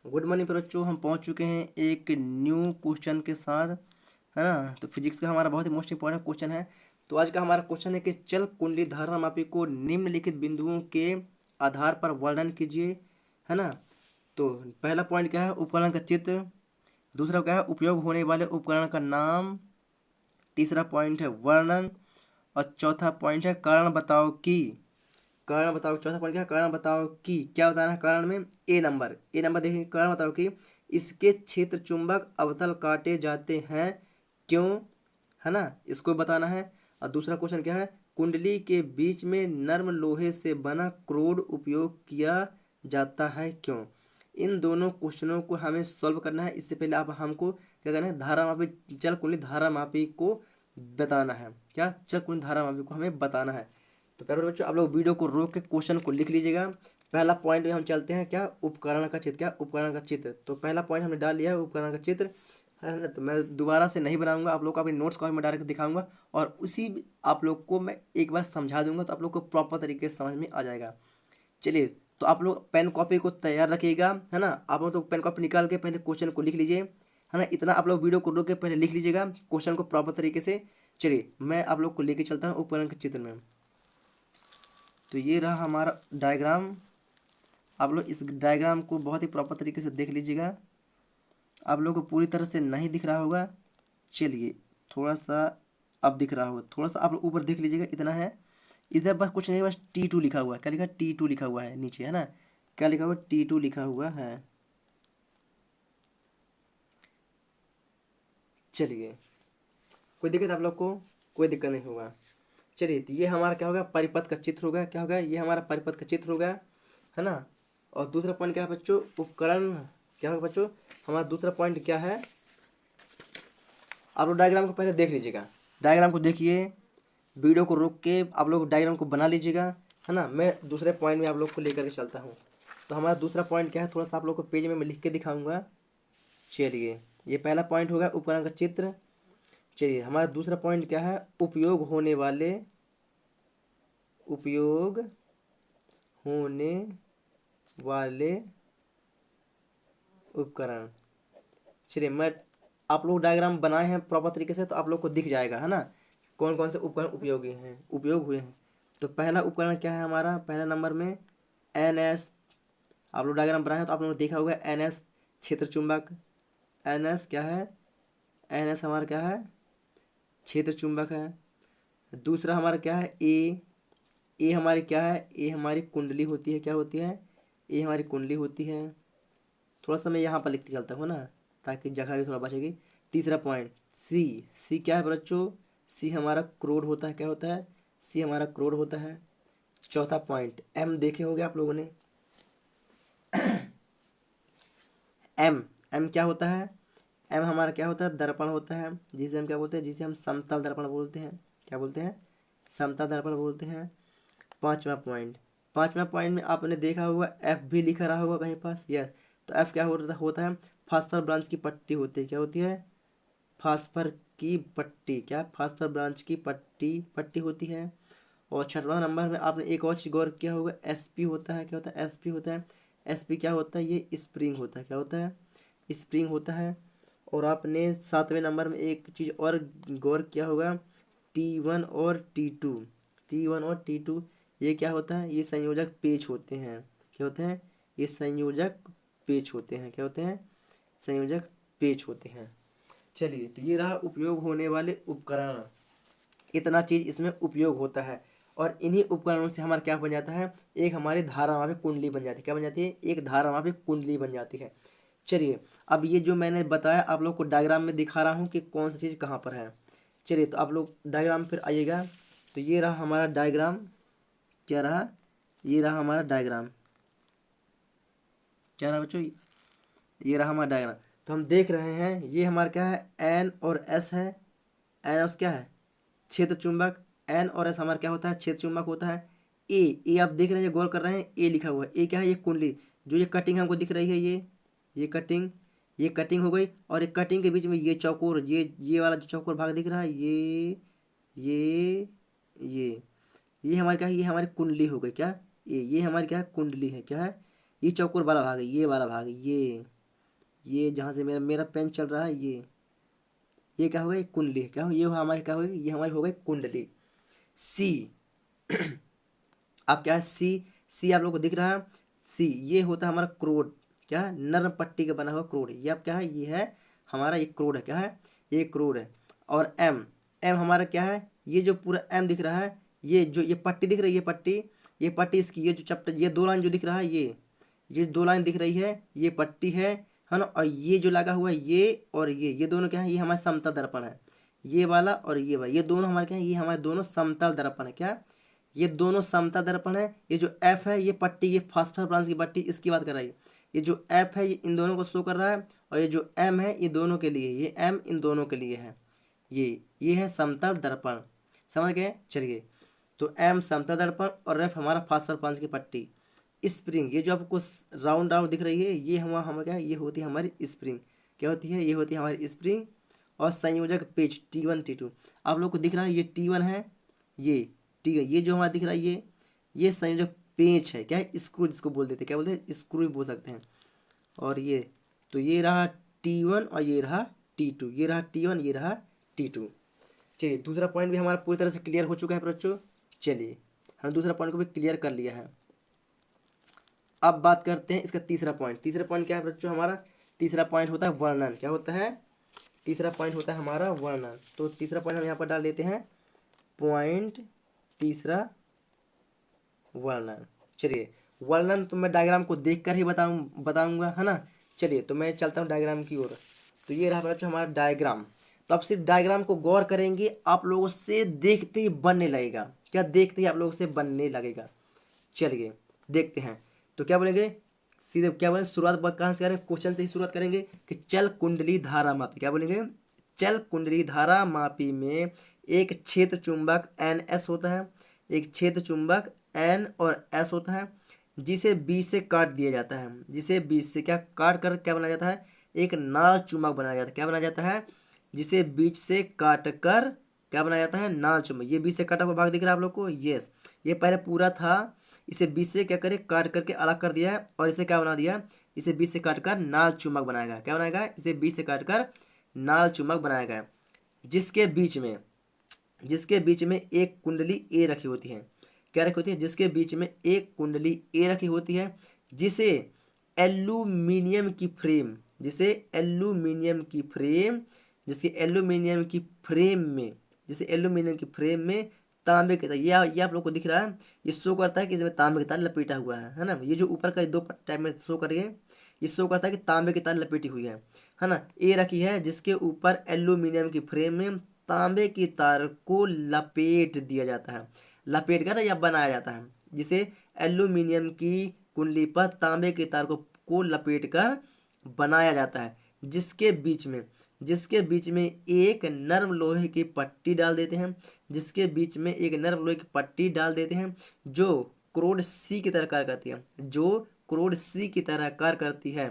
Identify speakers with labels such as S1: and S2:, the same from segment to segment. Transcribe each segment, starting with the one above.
S1: Good morning बच्चों, हम पहुंच चुके हैं एक न्यू क्वेश्चन के साथ, है ना। तो फिजिक्स का हमारा बहुत ही मोस्ट इंपॉर्टेंट क्वेश्चन है। तो आज का हमारा क्वेश्चन है कि चल कुंडली धारा मापी को निम्नलिखित बिंदुओं के आधार पर वर्णन कीजिए, है ना। तो पहला पॉइंट क्या है, उपकरण का चित्र। दूसरा क्या है, उपयोग होने वाले उपकरण का नाम। तीसरा पॉइंट है वर्णन। और चौथा पॉइंट है कारण बताओ कि। कारण बताओ, चौथा पॉइंट क्या है, कारण बताओ कि क्या बताना है कारण में। ए नंबर देखिए, कारण बताओ कि इसके क्षेत्र चुंबक अवतल काटे जाते हैं क्यों, है ना, इसको बताना है। और दूसरा क्वेश्चन क्या है, कुंडली के बीच में नर्म लोहे से बना क्रोड उपयोग किया जाता है क्यों। इन दोनों क्वेश्चनों को हमें सॉल्व करना है। इससे पहले आप हमको क्या करना है, धारा मापी चल कुंडली धारा मापी को बताना है। क्या, चल कुंडली धारा मापी को हमें बताना है। तो प्यारे बच्चों, आप लोग वीडियो को रोक के क्वेश्चन को लिख लीजिएगा। पहला पॉइंट में हम चलते हैं, क्या, उपकरण का चित्र। क्या, उपकरण का चित्र। तो पहला पॉइंट हमने डाल लिया है, उपकरण का चित्र, है ना। तो मैं दोबारा से नहीं बनाऊंगा, आप लोग को अपने नोट्स को मैं डायरेक्ट दिखाऊंगा और उसी आप लोग को मैं एक बार समझा दूंगा, तो आप लोग को प्रॉपर तरीके से समझ में आ जाएगा। चलिए, तो आप लोग पेन कॉपी को तैयार रखिएगा, है ना। आप लोग तो पेन कॉपी निकाल के पहले क्वेश्चन को लिख लीजिए, है ना। इतना आप लोग वीडियो को रोक के पहले लिख लीजिएगा क्वेश्चन को प्रॉपर तरीके से। चलिए, मैं आप लोग को लेके चलता हूँ उपकरण के चित्र में। तो ये रहा हमारा डायग्राम। आप लोग इस डायग्राम को बहुत ही प्रॉपर तरीके से देख लीजिएगा। आप लोगों को पूरी तरह से नहीं दिख रहा होगा, चलिए थोड़ा सा अब दिख रहा होगा। थोड़ा सा आप लोग ऊपर देख लीजिएगा, इतना है। इधर बस कुछ नहीं, बस T2 लिखा हुआ है। क्या लिखा है, T2 लिखा हुआ है नीचे, है ना। क्या लिखा हुआ है, T2 लिखा हुआ है। चलिए, कोई दिक्कत आप लोग को, कोई दिक्कत नहीं होगा। चलिए, तो ये हमारा क्या होगा, परिपथ का चित्र होगा। क्या होगा, ये हमारा परिपथ का चित्र होगा, है ना। और दूसरा पॉइंट क्या है बच्चों, उपकरण। क्या होगा बच्चों, हमारा दूसरा पॉइंट क्या है। आप लोग डायग्राम को पहले देख लीजिएगा, डायग्राम को देखिए, वीडियो को रोक के आप लोग डायग्राम को बना लीजिएगा, है ना। मैं दूसरे पॉइंट में आप लोग को लेकर के चलता हूँ। तो हमारा दूसरा पॉइंट क्या है, थोड़ा सा आप लोग को पेज में मैं लिख के दिखाऊंगा। चलिए, ये पहला पॉइंट होगा उपकरण का चित्र। चलिए, हमारा दूसरा पॉइंट क्या है, उपयोग होने वाले उपकरण। चलिए, मैं आप लोग डायग्राम बनाए हैं प्रॉपर तरीके से, तो आप लोग को दिख जाएगा, है ना, कौन कौन से उपकरण उपयोग हुए हैं। तो पहला उपकरण क्या है हमारा, पहला नंबर में NS। आप लोग डायग्राम बनाए हैं तो आप लोगों ने देखा होगा NS क्षेत्र चुंबक। NS क्या है, NS हमारा क्या है, क्षेत्र चुंबक है। दूसरा हमारा क्या है, ए हमारी क्या है, ए हमारी कुंडली होती है। क्या होती है, ए हमारी कुंडली होती है। थोड़ा सा मैं यहाँ पर लिखते चलता हूँ ना, ताकि जगह भी थोड़ा बचेगी। तीसरा पॉइंट सी। सी क्या है बच्चों, सी हमारा क्रोड होता है। क्या होता है, सी हमारा क्रोड होता है। चौथा पॉइंट एम देखे होंगे आप लोगों ने। एम, एम क्या होता है, एम हमारा क्या होता है, दर्पण होता है, जिसे हम क्या बोलते हैं, जिसे हम समतल दर्पण बोलते हैं। क्या बोलते हैं, समतल दर्पण बोलते हैं। पांचवा पॉइंट में आपने देखा होगा एफ भी लिखा रहा होगा कहीं पास, यस। तो एफ क्या होता है, फास्फर ब्रांच की पट्टी होती है। क्या होती है, फास्फर की पट्टी। क्या, फास्फर ब्रांच की पट्टी होती है। और छठवां नंबर में आपने एक और चीज गौर किया होगा, एसपी होता है। क्या होता है, एसपी होता है। एसपी क्या होता है, ये स्प्रिंग होता है। क्या होता है, स्प्रिंग होता है। और आपने सातवें नंबर में एक चीज और गौर किया होगा, T1 और T2। ये क्या होता है, ये संयोजक पेच होते हैं। क्या होते हैं, ये संयोजक पेच होते हैं। क्या होते हैं, संयोजक पेच होते हैं। चलिए, तो ये रहा उपयोग होने वाले उपकरण। इतना चीज इसमें उपयोग होता है। और इन्हीं उपकरणों से हमारा क्या बन जाता है, एक हमारी धारावाही कुंडली बन जाती है। क्या बन जाती है, एक धारावाही कुंडली बन जाती है। चलिए, अब ये जो मैंने बताया आप लोग को डायग्राम में दिखा रहा हूँ कि कौन सी चीज़ कहाँ पर है। चलिए, तो आप लोग डायग्राम फिर आइएगा। तो ये रहा हमारा डायग्राम। क्या रहा, ये रहा हमारा डायग्राम। क्या रहा बच्चों, ये रहा हमारा डायग्राम। तो हम देख रहे हैं ये हमारा क्या है, एन और एस है। एन एस क्या है, क्षेत्र चुंबक। एन और एस हमारा क्या होता है, क्षेत्र चुंबक होता है। ए आप देख रहे हैं, गौर कर रहे हैं, ए लिखा हुआ है। ए क्या है, ये कुंडली। जो ये कटिंग हमको दिख रही है, ये कटिंग, ये कटिंग हो गई। और एक कटिंग के बीच में ये चौकोर, ये वाला जो चौकोर भाग दिख रहा है, ये ये ये हमारी क्या है, ये हमारी कुंडली हो गई। क्या, ये हमारी क्या है, कुंडली है। क्या है, ये चौकोर वाला भाग है, ये वाला भाग है, ये जहाँ से मेरा मेरा पेन चल रहा है, ये क्या होगा, ये कुंडली। क्या हो, ये हमारी क्या होगी, ये हमारी हो गई कुंडली। सी अब क्या है, सी आप लोग को दिख रहा है, सी ये होता है हमारा क्रोड। क्या है, नर्म पट्टी का बना हुआ क्रोड। ये अब क्या है, ये है हमारा, ये क्रोड है। क्या है, ये क्रोड है। और एम, एम हमारा क्या है, ये जो पूरा एम दिख रहा है, ये जो ये पट्टी दिख रही है, ये पट्टी इसकी, ये जो चैप्टर, ये दो लाइन जो दिख रहा है, ये दो लाइन दिख रही है, ये पट्टी है ना। और ये जो लगा हुआ है, ये और ये दोनों क्या है, ये हमारा समतल दर्पण है। ये वाला और ये वाला, ये दोनों हमारे क्या है, ये हमारे दोनों समतल दर्पण है। क्या, ये दोनों समतल दर्पण है। ये जो एफ है, ये पट्टी, ये फास्फोरस ब्रांच की पट्टी, इसकी बात कर रही है। ये जो एफ है, ये इन दोनों को शो कर रहा है, और ये जो एम है, ये दोनों के लिए, ये एम इन दोनों के लिए है। ये है समतल दर्पण। समझ गए, चलिए। तो एम समतल दर्पण और एफ हमारा फास्फोरस ब्रांच की पट्टी। स्प्रिंग, ये जो आपको राउंड राउंड दिख रही है, ये हमारा क्या है, ये होती है हमारी स्प्रिंग। क्या होती है, ये होती है हमारी स्प्रिंग। और संयोजक पेज T1 T2 आप लोग को दिख रहा है, ये T1 है, ये T1, ये जो हमारा दिख रहा है, ये संयोजक पेच है। क्या है, स्क्रू जिसको बोल देते हैं, क्या बोलते हैं, स्क्रू भी बोल सकते हैं। और ये तो ये रहा T1 और ये रहा T2, ये रहा T1, ये रहा T2। चलिए, दूसरा पॉइंट भी हमारा पूरी तरह से क्लियर हो चुका है बच्चों। चलिए, हम दूसरा पॉइंट को भी क्लियर कर लिया है। अब बात करते हैं इसका तीसरा पॉइंट। तीसरा पॉइंट क्या है बच्चों हमारा, तीसरा पॉइंट होता है वर्णन। क्या होता है, तीसरा पॉइंट होता है हमारा वर्णन। तो तीसरा पॉइंट हम यहाँ पर डाल देते हैं, पॉइंट तीसरा वर्णन। चलिए, वर्णन तो मैं डायग्राम को देखकर ही बताऊंगा, है ना। चलिए, तो मैं चलता हूँ डायग्राम की ओर। तो ये रहा बच्चों हमारा डायग्राम। तो अब सिर्फ डायग्राम को गौर करेंगे, आप लोगों से देखते ही बनने लगेगा। क्या, देखते ही आप लोगों से बनने लगेगा। चलिए, देखते हैं। तो क्या बोलेंगे, सीधे क्या बोलेंगे, शुरुआत कहाँ से करेंगे, क्वेश्चन से ही शुरुआत करेंगे कि चल कुंडली धारा मापी। क्या बोलेंगे, चल कुंडली धारा मापी में एक क्षेत्र चुंबक NS होता है, एक क्षेत्र चुंबक N और S होता है, जिसे बीच से काट दिया जाता है। जिसे बीच से क्या काट कर क्या बनाया जाता है, एक नाल चुंबक बनाया जाता है। क्या बनाया जाता है, जिसे बीच से काट कर क्या बनाया जाता है, नाल चुंबक। ये बीच से काटा हुआ भाग दिख रहा है आप लोग को, यस। ये पहले पूरा था, इसे बीच से क्या करे, काट करके अलग कर दिया है, और इसे क्या बना दिया, इसे बीच से काट कर नाल चुंबक बनाया गया। क्या बनाया गया, इसे बीच से काट कर नाल चुंबक बनाया गया, जिसके बीच में एक कुंडली ए रखी होती है। क्या रखी होती है, जिसके बीच में एक कुंडली ए रखी होती है, जिसे एल्यूमिनियम की फ्रेम, जिसे एल्यूमिनियम की फ्रेम, जिसके एल्यूमिनियम की फ्रेम में, जिसे एल्यूमिनियम की फ्रेम में तांबे के तार, ये आप लोग को दिख रहा है, ये शो करता है कि इसमें तांबे के तार लपेटा हुआ है ना। ये जो ऊपर का दो टाइप में शो कर रही है, ये शो करता है कि तांबे की तार लपेटी हुई है ना। ए रखी है, जिसके ऊपर एल्यूमिनियम की फ्रेम में तांबे की तार को लपेट दिया जाता है, लपेट कर या बनाया जाता है, जिसे एल्यूमिनियम की कुंडली पर तांबे की तार को लपेट कर बनाया जाता है, जिसके बीच में एक नर्म लोहे की पट्टी डाल देते हैं, जिसके बीच में एक नर्म लोहे की पट्टी डाल देते हैं, जो क्रोड सी की तरह कार्य करती है, जो क्रोड सी की तरह कार्य करती है।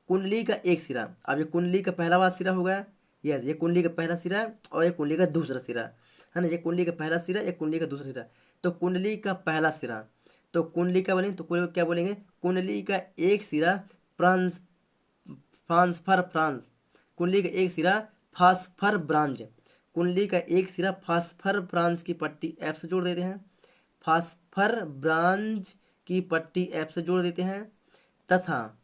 S1: कुंडली का एक सिरा, अब ये कुंडली का पहला वाला सिरा हो गया, यस, ये कुंडली का पहला सिरा है, और ये कुंडली का दूसरा सिरा है ना। ये कुंडली का पहला सिरा, ये कुंडली का दूसरा सिरा। तो कुंडली का पहला सिरा, तो कुंडली का बोलेंगे, तो क्या बोलेंगे, कुंडली का एक सिरा फ्रांस फांसफर फ्रांस, कुंडली का एक सिरा फास्फर ब्रांच, कुंडली का एक सिरा फास्फर ब्रांच की पट्टी एफ से जोड़ देते हैं, फास्फर ब्रांच की पट्टी एफ से जोड़ देते हैं, तथा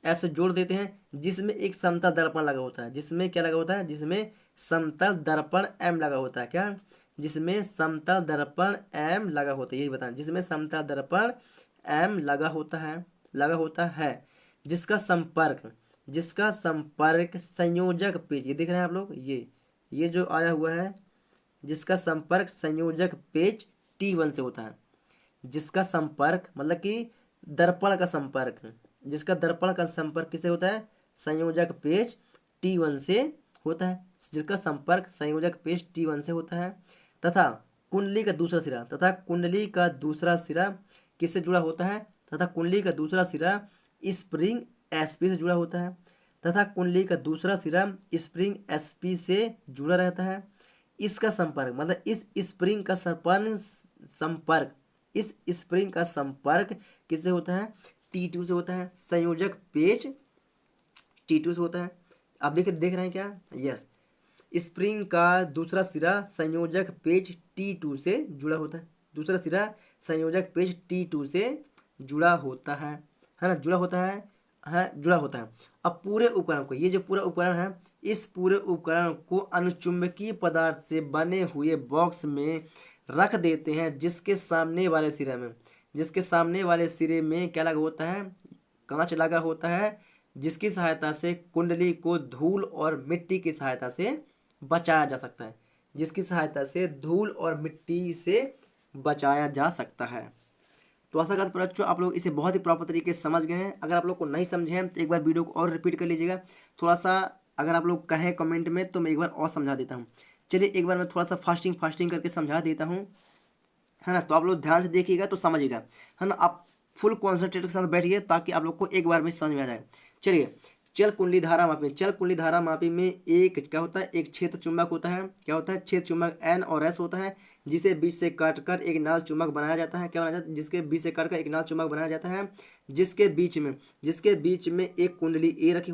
S1: एफ से जोड़ देते हैं, जिसमें एक समतल दर्पण लगा होता है। जिसमें क्या लगा होता है, जिसमें समतल दर्पण एम लगा होता है। क्या, जिसमें समतल दर्पण एम लगा होता है, यही बताएं, जिसमें समतल दर्पण एम लगा होता है, जिसका संपर्क संयोजक पेज, ये दिख रहे हैं आप लोग, ये जो आया हुआ है, जिसका संपर्क संयोजक पेज T1 से होता है। जिसका संपर्क मतलब कि दर्पण का संपर्क, जिसका दर्पण का संपर्क किससे होता है, संयोजक पेज T1 से होता है, जिसका संपर्क संयोजक पेज T1 से होता है, तथा कुंडली का दूसरा सिरा, किससे जुड़ा होता है, तथा कुंडली का दूसरा सिरा स्प्रिंग SP से जुड़ा होता है, तथा कुंडली का दूसरा सिरा स्प्रिंग SP से जुड़ा रहता है। इसका संपर्क मतलब इस स्प्रिंग का संपर्क किससे होता है, T2 से होता है, संयोजक पेच T2 से होता है। आप देख रहे हैं क्या? यस, स्प्रिंग का दूसरा सिरा संयोजक पेज T2 से जुड़ा होता है। दूसरा सिरा संयोजक पेज T2 से जुड़ा होता है ना, जुड़ा होता है, जुड़ा होता है। अब पूरे उपकरण को, ये जो पूरा उपकरण है, इस पूरे उपकरण को अनुचुंबकीय पदार्थ से बने हुए बॉक्स में रख देते हैं, जिसके सामने वाले सिरे में क्या लगा होता है? कांच लगा होता है, जिसकी सहायता से कुंडली को धूल और मिट्टी की सहायता से बचाया जा सकता है। जिसकी सहायता से धूल और मिट्टी से बचाया जा सकता है। तो आशा करता हूँ बच्चों आप लोग इसे बहुत ही प्रॉपर तरीके से समझ गए हैं। अगर आप लोग को नहीं समझे हैं तो एक बार वीडियो को और रिपीट कर लीजिएगा। थोड़ा सा अगर आप लोग कहें कमेंट में तो मैं एक बार और समझा देता हूँ। चलिए एक बार मैं थोड़ा सा फास्टिंग करके समझा देता हूँ, है ना। तो आप लोग ध्यान से देखिएगा तो समझिएगा, है ना। आप फुल कॉन्सेंट्रेट के साथ बैठिए ताकि आप लोग को एक बार में समझ में आ जाए। चलिए, चल कुंडली धारा मापी में एक क्या होता है? एक क्षेत्र चुंबक होता है। क्या होता है? क्षेत्र चुंबक N और S होता है, जिसे बीच से काटकर एक नाल चुंबक बनाया जाता है। क्या बनाया जाता है? जिसके बीच से काटकर एक नाल चुंबक बनाया जाता है, जिसके बीच में एक कुंडली ए रखी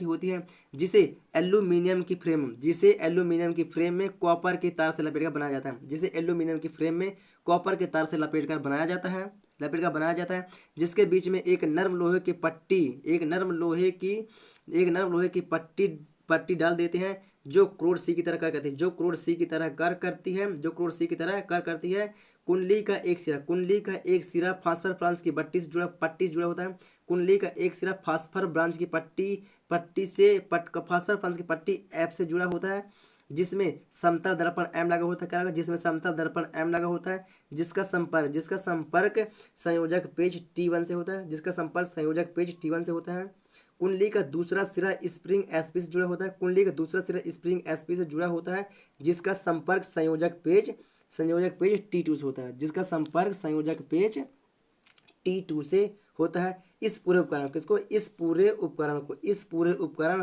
S1: होती है, जिसे एल्यूमिनियम की फ्रेम में कॉपर के तार से लपेटकर बनाया जाता है, जिसके बीच में एक नरम लोहे की पट्टी डाल देते हैं, जो क्रोड सी की तरह कार्य करती है। कुंडली का एक सिरा फास्फर ब्रांच की पट्टी से जुड़ा होता है। कुंडली का एक सिरा फास्फर ब्रांच की फास्फर ब्रांच की पट्टी F से जुड़ा होता है, जिसमें समतल दर्पण M लगा होता है। क्या लगा? जिसमें समतल दर्पण M लगा होता है, जिसका संपर्क संयोजक पेज T1 से होता है। कुंडली का दूसरा सिरा स्प्रिंग एसपी से जुड़ा होता है, जिसका संपर्क संयोजक पेज T2 से होता है। इस पूरे उपकरण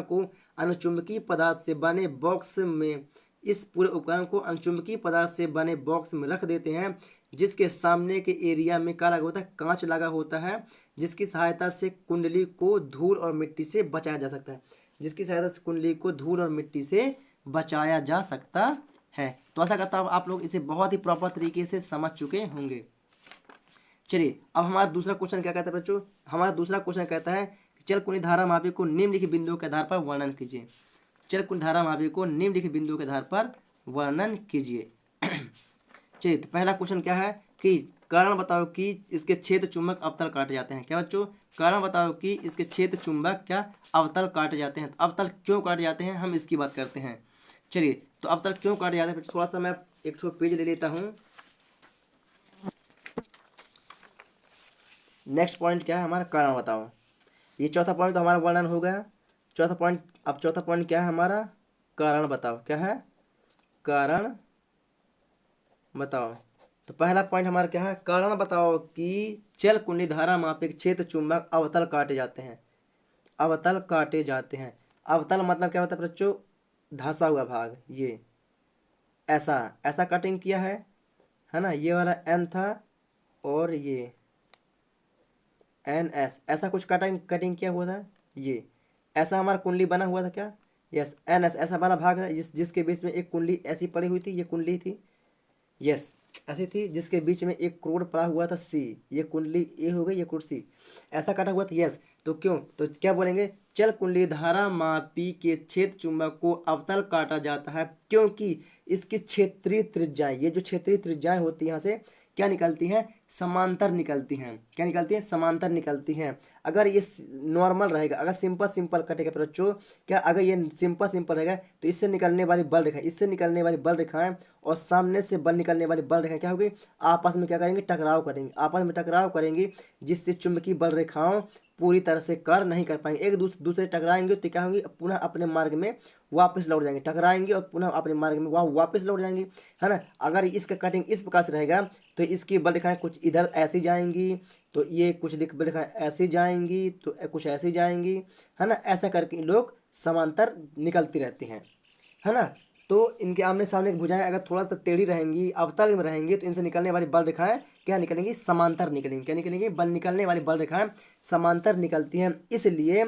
S1: को अनुचुंबकीय पदार्थ से बने बॉक्स में रख देते हैं, जिसके सामने के एरिया में क्या लगा होता है? कांच लगा होता है, जिसकी सहायता से कुंडली को धूल और मिट्टी से बचाया जा सकता है। तो ऐसा करता हूँ आप लोग इसे बहुत ही प्रॉपर तरीके से समझ चुके होंगे। चलिए, अब हमारा दूसरा क्वेश्चन क्या कहता है बच्चों? हमारा दूसरा क्वेश्चन कहता है कि चल कुंडली धारा मापी को निम्नलिखित बिंदुओं के आधार पर वर्णन कीजिए। चलिए, तो पहला क्वेश्चन क्या है कि कारण बताओ कि इसके क्षेत्र चुंबक अवतल काटे जाते हैं। क्या बच्चों? कारण बताओ कि इसके क्षेत्र चुंबक क्या अवतल काटे जाते हैं। तो अवतल क्यों काटे जाते हैं, हम इसकी बात करते हैं। चलिए, तो अवतल क्यों काटे जाते हैं, थोड़ा सा मैं एक पेज ले लेता हूँ। नेक्स्ट पॉइंट क्या है हमारा? कारण बताओ। ये चौथा पॉइंट तो हमारा वर्णन हो गया। चौथा पॉइंट क्या है हमारा? कारण बताओ। क्या है? कारण बताओ। तो पहला पॉइंट हमारा क्या है? कारण बताओ कि चल कुंडली धारा मापिक क्षेत्र चुंबक अवतल काटे जाते हैं। अवतल मतलब क्या होता है बच्चों? धंसा हुआ भाग। ये ऐसा कटिंग किया है ना। ये वाला N था और ये NS, ऐसा कुछ कटिंग किया हुआ था। ये ऐसा हमारा कुंडली बना हुआ था। क्या? यस, NS ऐसा वाला भाग है जिसके बीच में एक कुंडली ऐसी पड़ी हुई थी। ये कुंडली थी, यस, ऐसी थी, जिसके बीच में एक क्रोड पड़ा हुआ था C। ये कुंडली A हो गई, ये क्रोड C ऐसा कटा हुआ था। यस, तो क्यों? तो क्या बोलेंगे? चल कुंडली धारा मापी के क्षेत्र चुंबक को अवतल काटा जाता है क्योंकि इसकी क्षेत्रीय त्रिज्याएं, ये जो क्षेत्रीय त्रिज्याएं होती है यहाँ से क्या निकलती हैं? समांतर निकलती हैं। क्या निकलती हैं? समांतर निकलती हैं। अगर ये नॉर्मल रहेगा, अगर सिंपल कटेगा बच्चों, क्या अगर ये सिंपल रहेगा तो इससे निकलने वाली बल रेखाएं और सामने से बल निकलने वाली बल रेखाएं क्या होगी? आपस में क्या करेंगे? टकराव करेंगी, जिससे चुंबकीय बल रेखाओं पूरी तरह से कार्य नहीं कर पाएंगे। एक दूसरे टकराएंगे तो क्या होंगी? पुनः अपने मार्ग में वापस लौट जाएंगे। टकराएंगे और पुनः अपने मार्ग में वापस लौट जाएंगे, है ना। अगर इसका कटिंग इस प्रकार से रहेगा तो इसकी बल रेखाएं कुछ इधर ऐसी जाएंगी, तो ये कुछ बल रेखाएं ऐसी जाएंगी, तो कुछ ऐसी जाएंगी, है ना। ऐसा करके लोग समांतर निकलती रहती हैं, है ना। तो इनके आमने सामने की भुजाएं अगर थोड़ा सा टेढ़ी रहेंगी, अवतल में रहेंगी, तो इनसे निकलने वाली बल रेखाएं क्या निकलेंगी? समांतर निकलेंगी। क्या निकलेंगी? बल निकलने वाली बल रेखाएं समांतर निकलती हैं। इसलिए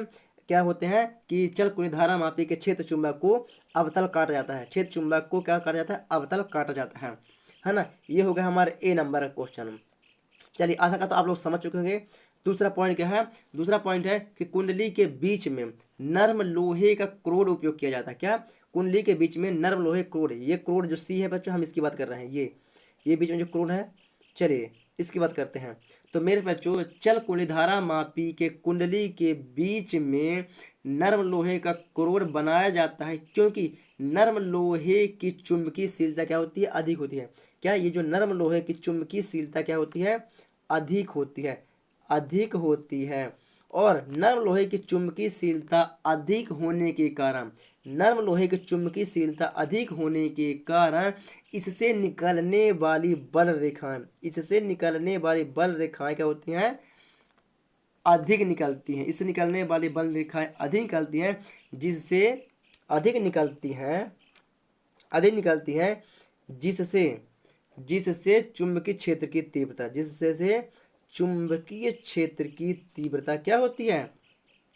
S1: क्या होते हैं कि चल कुंडली धारा मापी के क्षेत्र चुंबक को अवतल काटा जाता है। क्षेत्र चुंबक को क्या काटा जाता है? अवतल काटा जाता है ना। ये हो गया हमारे ए नंबर का क्वेश्चन। चलिए आशा करता हूँ आप लोग समझ चुके होंगे। दूसरा पॉइंट क्या है? दूसरा पॉइंट है कि कुंडली के बीच में नर्म लोहे का क्रोड उपयोग किया जाता है। क्या? कुंडली के बीच में नर्म लोहे क्रोड, ये क्रोड जो सी है बच्चों, हम इसकी बात कर रहे हैं। ये बीच में जो क्रोड है, चलिए इसकी बात करते हैं। तो मेरे बच्चों, चल कुंडली धारा मापी के कुंडली के बीच में नर्म लोहे का क्रोड बनाया जाता है, क्योंकि नर्म लोहे की चुंबकीयशीलता क्या होती है? अधिक होती है। क्या? ये जो नर्म लोहे की चुंबकीयशीलता क्या होती है? अधिक होती है। अधिक होती है। और नर्म लोहे की चुंबकीयशीलता अधिक होने के कारण, नर्म लोहे की चुंबकीयशीलता अधिक होने के कारण इससे निकलने वाली बल रेखाएं, इससे निकलने वाली बल रेखाएं क्या होती हैं? अधिक निकलती हैं। इससे निकलने वाली बल रेखाएं अधिक निकलती हैं, जिससे अधिक निकलती हैं, अधिक निकलती हैं, जिससे जिससे चुंबकीय क्षेत्र की तीव्रता, जिससे से चुंबकीय क्षेत्र की तीव्रता क्या होती है?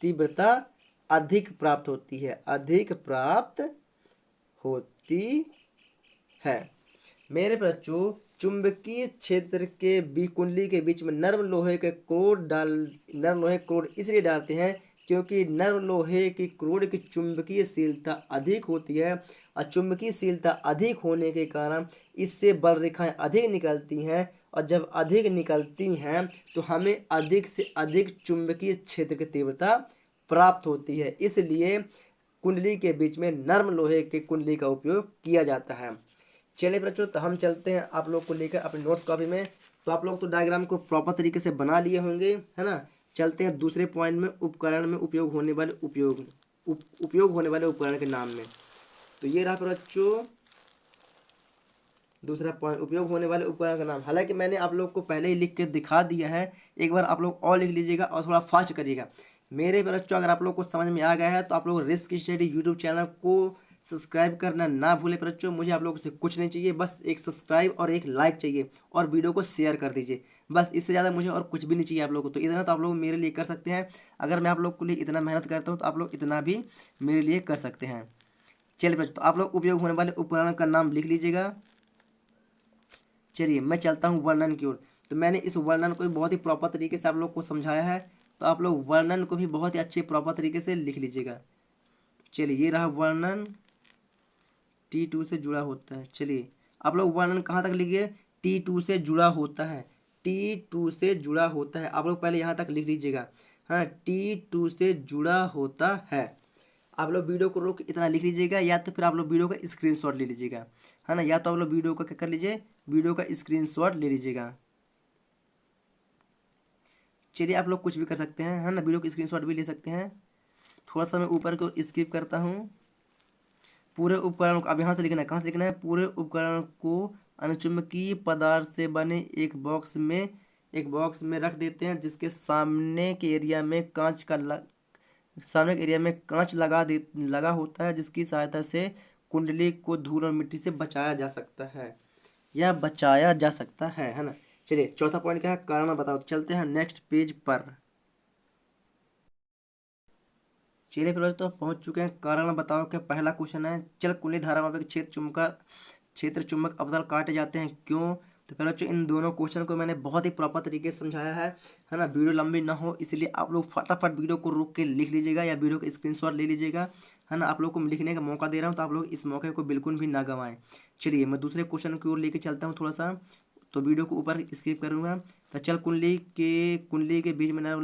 S1: तीव्रता अधिक प्राप्त होती है। अधिक प्राप्त होती है। मेरे बच्चों, चुंबकीय क्षेत्र के कुंडली के बीच में नर्म लोहे के नर्म लोहे क्रोड इसलिए डालते हैं क्योंकि नर्म लोहे की क्रोड की चुंबकीयशीलता अधिक होती है, और चुंबकीयशीलता अधिक होने के कारण इससे बल रेखाएं अधिक निकलती हैं, और जब अधिक निकलती हैं तो हमें अधिक से अधिक चुंबकीय क्षेत्र की तीव्रता प्राप्त होती है। इसलिए कुंडली के बीच में नर्म लोहे के कुंडली का उपयोग किया जाता है। चलिए बच्चों, तो हम चलते हैं आप लोग को लेकर अपने नोट्स कॉपी में। तो आप लोग तो डायग्राम को प्रॉपर तरीके से बना लिए होंगे, है ना। चलते हैं दूसरे पॉइंट में, उपकरण में उपयोग होने वाले उपयोग होने वाले उपकरण के नाम में। तो ये रहा बच्चों दूसरा पॉइंट, उपयोग होने वाले उपकरण का नाम। हालांकि मैंने आप लोग को पहले ही लिख के दिखा दिया है, एक बार आप लोग और लिख लीजिएगा और थोड़ा फास्ट करिएगा। मेरे बच्चों, अगर आप लोग को समझ में आ गया है तो आप लोग रिस्क स्टडी यूट्यूब चैनल को सब्सक्राइब करना ना भूलें बच्चों। मुझे आप लोगों से कुछ नहीं चाहिए, बस एक सब्सक्राइब और एक लाइक चाहिए, और वीडियो को शेयर कर दीजिए। बस इससे ज़्यादा मुझे और कुछ भी नहीं चाहिए आप लोगों को। तो इतना तो आप लोग मेरे लिए कर सकते हैं। अगर मैं आप लोग के लिए इतना मेहनत करता हूँ तो आप लोग इतना भी मेरे लिए कर सकते हैं। चलिए बच्चों, तो आप लोग उपयोग होने वाले उपकरण का नाम लिख लीजिएगा। चलिए मैं चलता हूँ वर्णन की ओर। तो मैंने इस वर्णन को भी बहुत ही प्रॉपर तरीके से आप लोग को समझाया है, तो आप लोग वर्णन को भी बहुत ही अच्छे प्रॉपर तरीके से लिख लीजिएगा। चलिए ये रहा वर्णन, T2 से जुड़ा होता है। चलिए आप लोग वर्णन कहाँ तक लिखिए? T2 से जुड़ा होता है। T2 से जुड़ा होता है, आप लोग पहले यहाँ तक लिख लीजिएगा। हाँ, T2 से जुड़ा होता है। आप लोग वीडियो को रोक इतना लिख लीजिएगा, या तो फिर आप लोग वीडियो का स्क्रीनशॉट ले लीजिएगा, है ना। या तो आप लोग वीडियो का क्या कर लीजिए, वीडियो का स्क्रीनशॉट ले लीजिएगा। चलिए आप लोग कुछ भी कर सकते हैं, है ना, वीडियो का स्क्रीनशॉट भी ले सकते हैं। थोड़ा सा मैं ऊपर को स्किप करता हूँ। पूरे उपकरण को अब यहाँ से लिखना है, कहाँ से लिखना है? पूरे उपकरण को अनुचुंबकीय पदार्थ से बने एक बॉक्स में रख देते हैं, जिसके सामने के एरिया में कांच लगा होता है, जिसकी सहायता से कुंडली को धूल और मिट्टी से बचाया जा सकता है, है ना। चलिए चौथा पॉइंट क्या है? कारण बताओ। चलते हैं नेक्स्ट पेज पर। चलिए फिर तो पहुंच चुके हैं, कारण बताओ के पहला क्वेश्चन है, चल कुंडली धारा मापक क्षेत्र चुंबक अवतल काटे जाते हैं, क्यों? तो फिर बच्चों इन दोनों क्वेश्चन को मैंने बहुत ही प्रॉपर तरीके से समझाया है ना। वीडियो लंबी ना हो इसलिए आप लोग फटाफट वीडियो को रोक के लिख लीजिएगा, या वीडियो का स्क्रीनशॉट ले लीजिएगा, है ना। आप लोग को लिखने का मौका दे रहा हूँ, तो आप लोग इस मौके को बिल्कुल भी ना गंवाएं। चलिए मैं दूसरे क्वेश्चन की ओर लेके चलता हूँ थोड़ा सा, तो वीडियो को ऊपर स्किप करूँगा। तो चल कुंडली के बीच में नर्म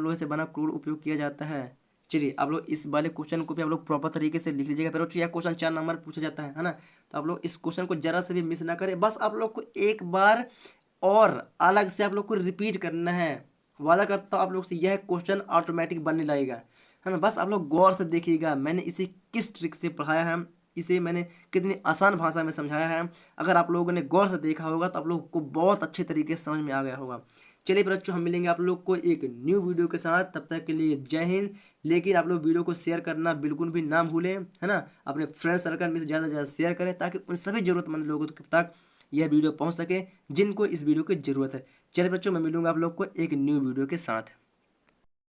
S1: लोहे से बना क्रूड उपयोग किया जाता है। चलिए आप लोग इस वाले क्वेश्चन को भी आप लोग प्रॉपर तरीके से लिख लीजिएगा। फिर यह क्वेश्चन 4 नंबर पूछा जाता है ना। तो आप लोग इस क्वेश्चन को जरा से भी मिस ना करें, बस आप लोग को एक बार और अलग से आप लोग को रिपीट करना है। वादा करता हूँ आप लोग से यह क्वेश्चन ऑटोमेटिक बनने लगेगा, है ना। बस आप लोग गौर से देखिएगा मैंने इसे किस ट्रिक से पढ़ाया है, इसे मैंने कितनी आसान भाषा में समझाया है। अगर आप लोगों ने गौर से देखा होगा तो आप लोग को बहुत अच्छे तरीके से समझ में आ गया होगा। चलिए बच्चों, हम मिलेंगे आप लोग को एक न्यू वीडियो के साथ। तब तक के लिए जय हिंद। लेकिन आप लोग वीडियो को शेयर करना बिल्कुल भी ना भूलें, है ना। अपने फ्रेंड सर्कल में ज़्यादा से ज़्यादा शेयर करें ताकि उन सभी ज़रूरतमंद लोगों तक यह वीडियो पहुंच सके जिनको इस वीडियो की ज़रूरत है। चलिए बच्चों, मैं मिलूंगा आप लोग को एक न्यू वीडियो के साथ।